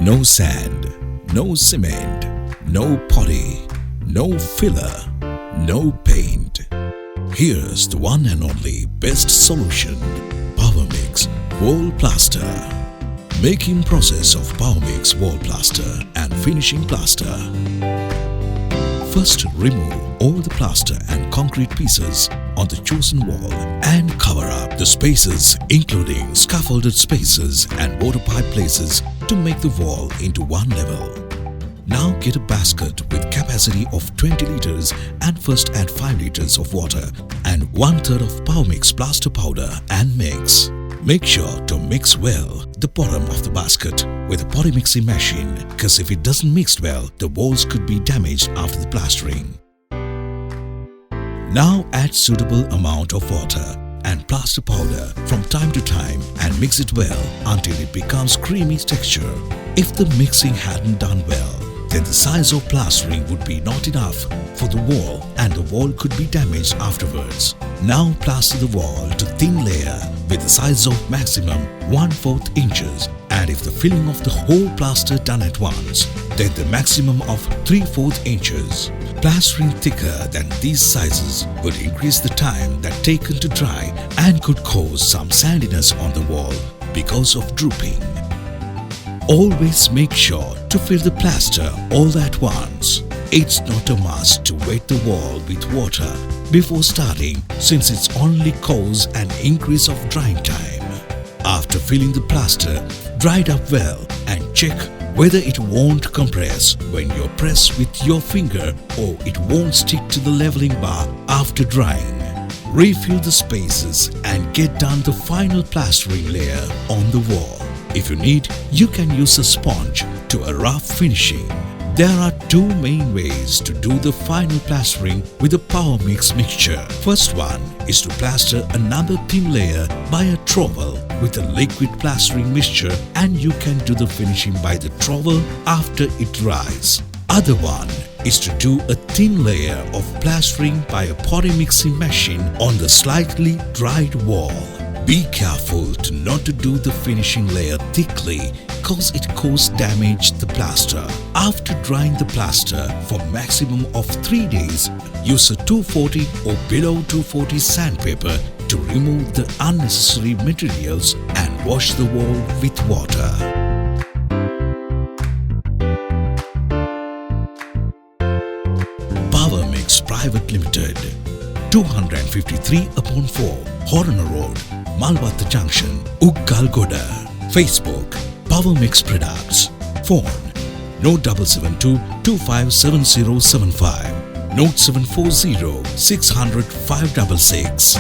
No sand, no cement, no putty, no filler, no paint. Here's the one and only best solution, Powermix Wall Plaster. Making process of Powermix Wall Plaster and finishing plaster. First, remove all the plaster and concrete pieces on the chosen wall and cover up the spaces including scaffolded spaces and water pipe places to make the wall into one level. Now get a basket with capacity of 20 liters and first add 5 liters of water and 1/3 of Powermix plaster powder and mix. Make sure to mix well the bottom of the basket with a potty mixing machine, because if it doesn't mix well, the walls could be damaged after the plastering. Now add suitable amount of water and plaster powder from time to time and mix it well until it becomes creamy texture. If the mixing hadn't done well, then the size of plastering would be not enough for the wall and the wall could be damaged afterwards. Now plaster the wall to thin layer with the size of maximum 1/4 inches, and if the filling of the whole plaster done at once, then the maximum of 3/4 inches. Plastering thicker than these sizes would increase the time that taken to dry and could cause some sandiness on the wall because of drooping. Always make sure to fill the plaster all at once. It's not a must to wet the wall with water before starting, since it's only cause an increase of drying time. After filling the plaster, dry it up well and check whether it won't compress when you press with your finger or it won't stick to the leveling bar after drying. Refill the spaces and get done the final plastering layer on the wall. If you need, you can use a sponge to a rough finishing. There are two main ways to do the final plastering with the Powermix mixture. First one is to plaster another thin layer by a trowel with a liquid plastering mixture, and you can do the finishing by the trowel after it dries. Other one is to do a thin layer of plastering by a potty mixing machine on the slightly dried wall. Be careful to not to do the finishing layer thickly, cause it causes damage the plaster. After drying the plaster for maximum of 3 days, use a 240 or below 240 sandpaper to remove the unnecessary materials and wash the wall with water. Powermix Private Limited, 253/4 Horner Road, Malwatha Junction, Uggalgoda. Facebook, Powermix Products. Phone, Note 772 257075, Note 740 600 566.